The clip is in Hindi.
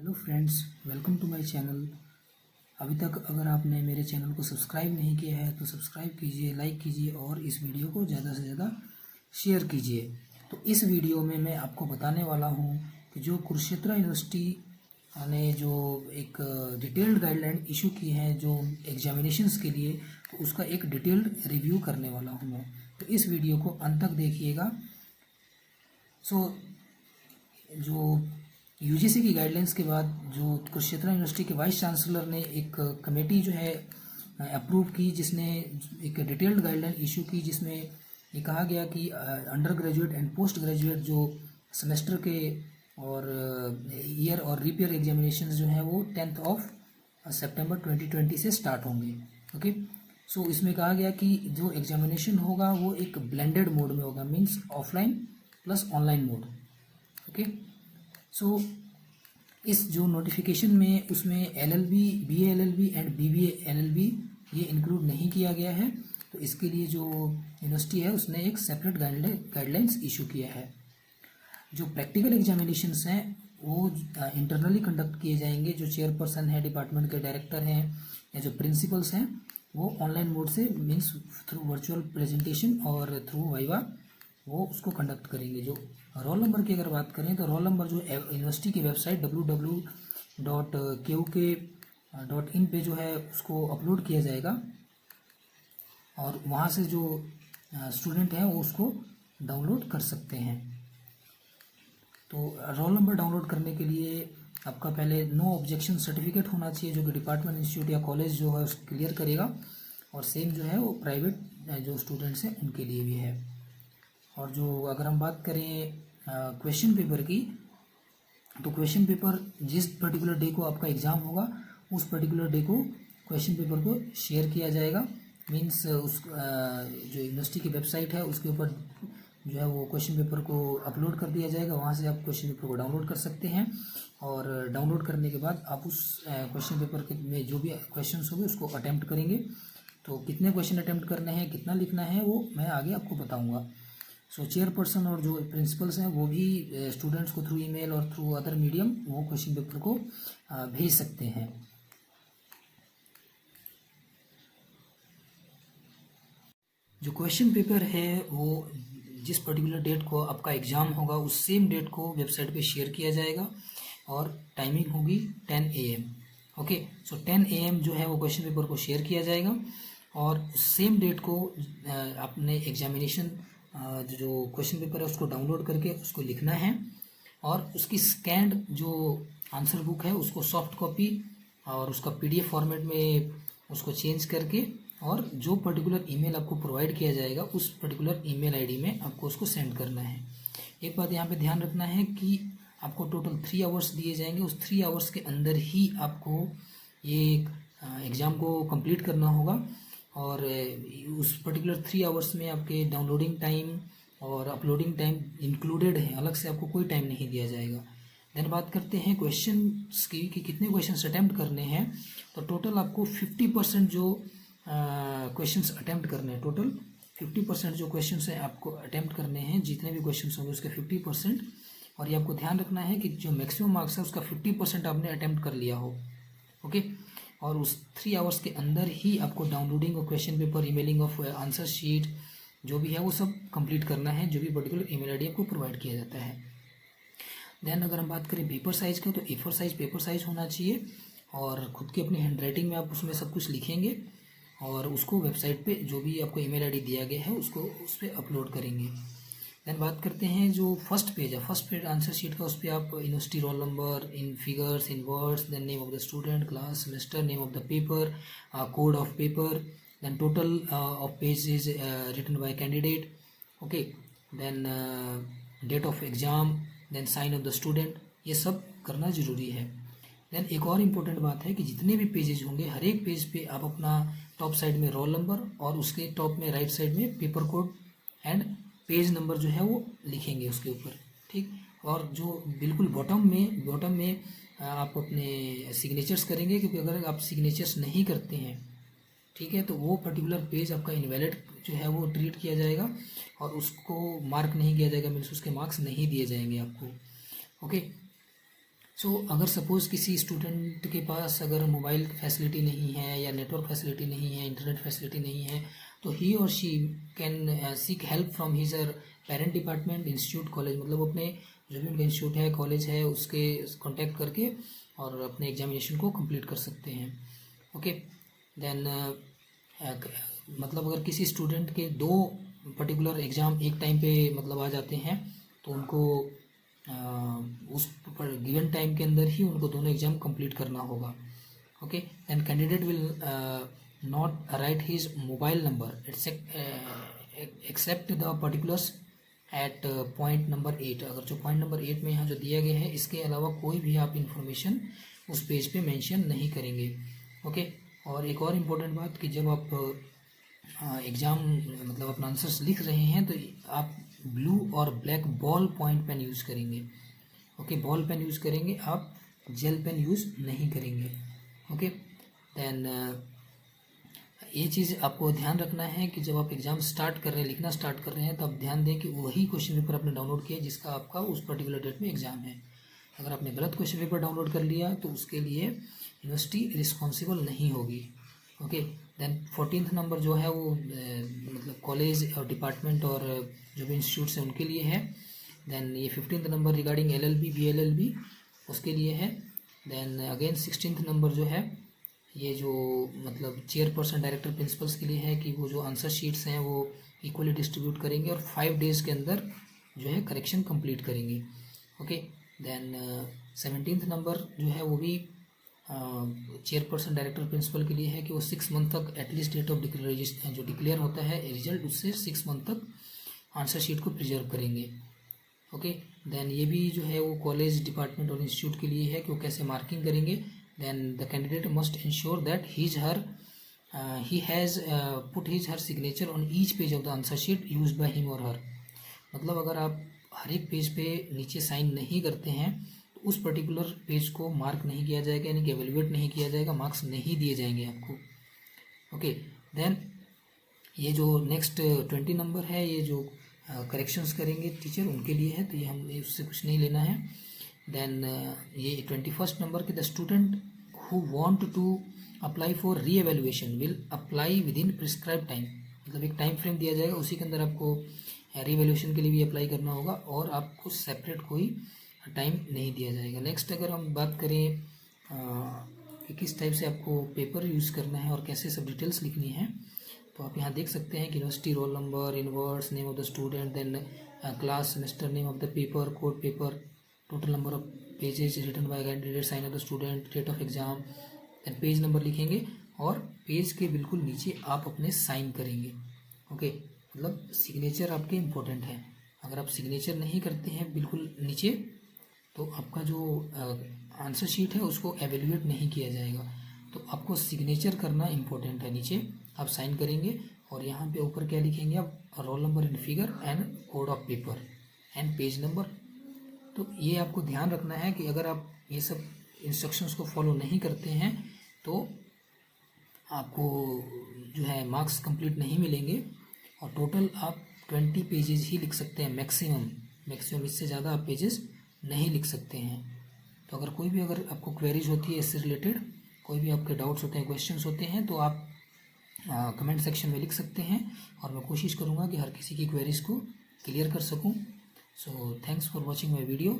Hello friends, welcome to my channel. अभी तक अगर आपने मेरे चैनल को सब्सक्राइब नहीं किया है तो सब्सक्राइब कीजिए, लाइक कीजिए और इस वीडियो को ज़्यादा से ज़्यादा शेयर कीजिए। तो इस वीडियो में मैं आपको बताने वाला हूँ कि जो कुरुक्षेत्र यूनिवर्सिटी ने जो एक डिटेल्ड गाइडलाइन इशू की है जो एग्जामिनेशंस के लिए, तो उसका एक डिटेल्ड रिव्यू करने वाला हूँ मैं। तो इस वीडियो को अंत तक देखिएगा। जो यूजीसी की गाइडलाइंस के बाद जो कुरुक्षेत्र यूनिवर्सिटी के वाइस चांसलर ने एक कमेटी जो है अप्रूव की, जिसने एक डिटेल्ड गाइडलाइन इशू की, जिसमें ये कहा गया कि under graduate and post graduate जो सेमेस्टर के और ईयर और रिपेयर एग्जामिनेशन जो हैं वो 10 सितंबर 2020 से स्टार्ट होंगे। ओके, सो इसमें कहा गया कि जो एग्जामिनेशन होगा वो एक ब्लेंडेड मोड में होगा, means offline plus online mode. Okay, so इस जो नोटिफिकेशन में उसमें LLB, BA LLB and BBA LLB ये इंक्लूड नहीं किया गया है। तो इसके लिए जो यूनिवर्सिटी है उसने एक सेपरेट गाइडलाइंस इशू किया है। जो प्रैक्टिकल एग्जामिनेशंस हैं वो इंटरनली कंडक्ट किए जाएंगे। जो चेयरपर्सन है, डिपार्टमेंट के डायरेक्टर हैं या जो प्रिंसिपल्स हैं वो ऑनलाइन मोड से, मीन्स थ्रू वर्चुअल प्रेजेंटेशन और थ्रू वाइवा वो उसको कंडक्ट करेंगे। जो रोल नंबर की अगर बात करें तो रोल नंबर जो यूनिवर्सिटी की वेबसाइट www.kuk.in पे जो है उसको अपलोड किया जाएगा और वहाँ से जो स्टूडेंट हैं वो उसको डाउनलोड कर सकते हैं। तो रोल नंबर डाउनलोड करने के लिए आपका पहले नो ऑब्जेक्शन सर्टिफिकेट होना चाहिए, जो कि डिपार्टमेंट, इंस्टीट्यूट या कॉलेज जो है उसको क्लियर करेगा। और सेम जो है वो प्राइवेट जो स्टूडेंट्स हैं उनके लिए भी है। और जो अगर हम बात करें क्वेश्चन पेपर की, तो क्वेश्चन पेपर जिस पर्टिकुलर डे को आपका एग्ज़ाम होगा उस पर्टिकुलर डे को क्वेश्चन पेपर को शेयर किया जाएगा। मीन्स उस जो यूनिवर्सिटी की वेबसाइट है उसके ऊपर जो है वो क्वेश्चन पेपर को अपलोड कर दिया जाएगा। वहाँ से आप क्वेश्चन पेपर को डाउनलोड कर सकते हैं और डाउनलोड करने के बाद आप उस क्वेश्चन पेपर में जो भी क्वेश्चन होंगे उसको अटैम्प्ट करेंगे। तो कितने क्वेश्चन अटैम्प्ट करने हैं, कितना लिखना है, वो मैं आगे आपको बताऊँगा। सो चेयरपर्सन और जो प्रिंसिपल्स हैं वो भी स्टूडेंट्स को थ्रू ईमेल और थ्रू अदर मीडियम वो क्वेश्चन पेपर को भेज सकते हैं। जो क्वेश्चन पेपर है वो जिस पर्टिकुलर डेट को आपका एग्ज़ाम होगा उस सेम डेट को वेबसाइट पे शेयर किया जाएगा और टाइमिंग होगी 10 AM। ओके, सो 10 AM जो है वो क्वेश्चन पेपर को शेयर किया जाएगा और उस सेम डेट को अपने एग्जामिनेशन जो क्वेश्चन पेपर है उसको डाउनलोड करके उसको लिखना है और उसकी स्कैन्ड जो आंसर बुक है उसको सॉफ्ट कॉपी और उसका PDF फॉर्मेट में उसको चेंज करके और जो पर्टिकुलर ईमेल आपको प्रोवाइड किया जाएगा उस पर्टिकुलर ईमेल आईडी में आपको उसको सेंड करना है। एक बात यहाँ पे ध्यान रखना है कि आपको टोटल 3 आवर्स दिए जाएंगे। उस 3 आवर्स के अंदर ही आपको ये एग्ज़ाम को कंप्लीट करना होगा और उस पर्टिकुलर 3 आवर्स में आपके डाउनलोडिंग टाइम और अपलोडिंग टाइम इंक्लूडेड है, अलग से आपको कोई टाइम नहीं दिया जाएगा। देन बात करते हैं क्वेश्चंस की कि कितने क्वेश्चंस अटैम्प्ट करने हैं। तो टोटल आपको 50% जो क्वेश्चंस अटैम्प्ट करने हैं, टोटल 50% जो क्वेश्चंस हैं आपको अटैम्प्ट करने हैं। जितने भी क्वेश्चंस होंगे उसके 50%। और ये आपको ध्यान रखना है कि जो मैक्सिमम मार्क्स है उसका 50% आपने अटैम्प्ट कर लिया हो। ओके, और उस 3 आवर्स के अंदर ही आपको डाउनलोडिंग और question paper, emailing of answer sheet जो भी है वो सब कंप्लीट करना है, जो भी पर्टिकुलर ईमेल आईडी आपको प्रोवाइड किया जाता है। देन अगर हम बात करें पेपर साइज़ का, तो A4 साइज़ पेपर साइज़ होना चाहिए और खुद की अपनी हैंड राइटिंग में आप उसमें सब कुछ लिखेंगे और उसको वेबसाइट पे जो भी आपको ईमेल आईडी दिया गया है उसको उस पर अपलोड करेंगे। देन बात करते हैं जो फर्स्ट पेज है, फर्स्ट पेज आंसर शीट का, उस पर आप university roll number in figures, in words, then name of the student, class, semester, name of the paper, code of paper, then total of pages written by candidate, okay, then date of exam, then sign of the student, ये सब करना ज़रूरी है। देन एक और इम्पोर्टेंट बात है कि जितने भी पेजेज होंगे हर एक पेज पे आप अपना टॉप साइड में रोल नंबर और उसके टॉप में राइट साइड में paper code and page number जो है वो लिखेंगे उसके ऊपर, ठीक। और जो बिल्कुल बॉटम में आप अपने सिग्नेचर्स करेंगे, क्योंकि अगर आप सिग्नेचर्स नहीं करते हैं, ठीक है, तो वो पर्टिकुलर पेज आपका इनवैलिड जो है वो ट्रीट किया जाएगा और उसको मार्क नहीं किया जाएगा, मीन्स उसके मार्क्स नहीं दिए जाएंगे आपको। ओके, अगर सपोज़ किसी स्टूडेंट के पास अगर मोबाइल फैसिलिटी नहीं है या नेटवर्क फैसिलिटी नहीं है, इंटरनेट फैसिलिटी नहीं है, तो ही और she can seek help from his parent department, institute, college, मतलब अपने जो भी उनका इंस्टीट्यूट है, कॉलेज है, उसके कांटेक्ट करके और अपने एग्जामिनेशन को कंप्लीट कर सकते हैं। ओके, देन मतलब अगर किसी स्टूडेंट के 2 पर्टिकुलर एग्ज़ाम एक टाइम पे मतलब आ जाते हैं, तो उनको उस गिवन टाइम के अंदर ही उनको दोनों एग्ज़ाम कंप्लीट करना होगा। Okay, and candidate will not write his mobile number except the particulars at point number 8। अगर जो पॉइंट नंबर 8 में यहाँ जो दिया गया है, इसके अलावा कोई भी आप इंफॉर्मेशन उस पेज पे मेंशन नहीं करेंगे। ओके, और एक और इम्पोर्टेंट बात कि जब आप एग्ज़ाम मतलब अपना आंसर्स लिख रहे हैं तो आप ब्लू और black ball point pen use करेंगे। ओके, बॉल पेन यूज़ करेंगे, आप जेल पेन यूज़ नहीं करेंगे। ओके, देन ये चीज़ आपको ध्यान रखना है कि जब आप एग्ज़ाम स्टार्ट कर रहे हैं, लिखना स्टार्ट कर रहे हैं, तो आप ध्यान दें कि वही क्वेश्चन पेपर आपने डाउनलोड किया जिसका आपका उस पर्टिकुलर डेट में एग्ज़ाम है। अगर आपने गलत क्वेश्चन पेपर डाउनलोड कर लिया तो उसके लिए यूनिवर्सिटी रिस्पॉन्सिबल नहीं होगी। ओके, देन 14th नंबर जो है वो मतलब कॉलेज और डिपार्टमेंट और जो भी इंस्टीट्यूट्स हैं उनके लिए है। देन ये 15th number regarding LLB BLLB उसके लिए है। देन अगेन 16th नंबर जो है ये जो मतलब चेयरपर्सन डायरेक्टर प्रिंसिपल्स के लिए है कि वो जो आंसर शीट्स हैं वो इक्वली डिस्ट्रीब्यूट करेंगे और 5 डेज़ के अंदर जो है करेक्शन कंप्लीट करेंगे। ओके, देन 17th नंबर जो है वो भी चेयरपर्सन डायरेक्टर प्रिंसिपल के लिए है कि वो 6 मंथ तक एटलीस्ट डेट ऑफ डिक्लेरेशन जो डिक्लेयर होता है रिजल्ट, उससे 6 मंथ तक आंसर शीट को प्रिजर्व करेंगे। ओके, देन ये भी जो है वो कॉलेज, डिपार्टमेंट और इंस्टीट्यूट के लिए है कि वो कैसे मार्किंग करेंगे। Then the candidate must ensure that he has put his her signature on each page of the answer sheet used by him or her। मतलब अगर आप हर एक पेज पे नीचे साइन नहीं करते हैं तो उस पर्टिकुलर पेज को मार्क नहीं किया जाएगा, यानी कि एवेल्युएट नहीं किया जाएगा, मार्क्स नहीं दिए जाएंगे आपको। ओके, देन ये जो नेक्स्ट 20 नंबर है, ये जो करेक्शंस करेंगे टीचर उनके लिए है, तो ये हम उससे कुछ नहीं लेना है। देन ये 21st नंबर के the student who want to apply for re evaluation will apply within prescribe time. मतलब एक टाइम फ्रेम दिया जाएगा, उसी के अंदर आपको री एवेल्युएशन के लिए भी अप्लाई करना होगा और आपको सेपरेट कोई टाइम नहीं दिया जाएगा। नेक्स्ट अगर हम बात करें कि किस टाइप से आपको पेपर यूज़ करना है और कैसे सब डिटेल्स लिखनी है, तो आप यहाँ देख सकते हैं कि university roll number, in words, name of the student, then class, semester name of the paper, code paper, total number of pages written by candidate, sign of the student, date of exam, then page number लिखेंगे और पेज के बिल्कुल नीचे आप अपने साइन करेंगे। ओके, मतलब सिग्नेचर आपके इम्पोर्टेंट है। अगर आप सिग्नेचर नहीं करते हैं बिल्कुल नीचे तो आपका जो आंसर शीट है उसको एवेल्युएट नहीं किया जाएगा। तो आपको सिग्नेचर करना इम्पोर्टेंट है। नीचे आप साइन करेंगे और यहाँ पे ऊपर क्या लिखेंगे आप, roll number and figure and code of paper and page number. तो ये आपको ध्यान रखना है कि अगर आप ये सब इंस्ट्रक्शंस को फॉलो नहीं करते हैं तो आपको जो है मार्क्स कंप्लीट नहीं मिलेंगे और टोटल आप 20 पेजेस ही लिख सकते हैं मैक्सिमम इससे ज़्यादा आप पेजेस नहीं लिख सकते हैं। तो अगर आपको क्वेरीज होती है इससे रिलेटेड, कोई भी आपके डाउट्स होते हैं, क्वेश्चंस होते हैं, तो आप कमेंट सेक्शन में लिख सकते हैं और मैं कोशिश करूँगा कि हर किसी की क्वेरीज को क्लियर कर सकूँ। So thanks for watching my video.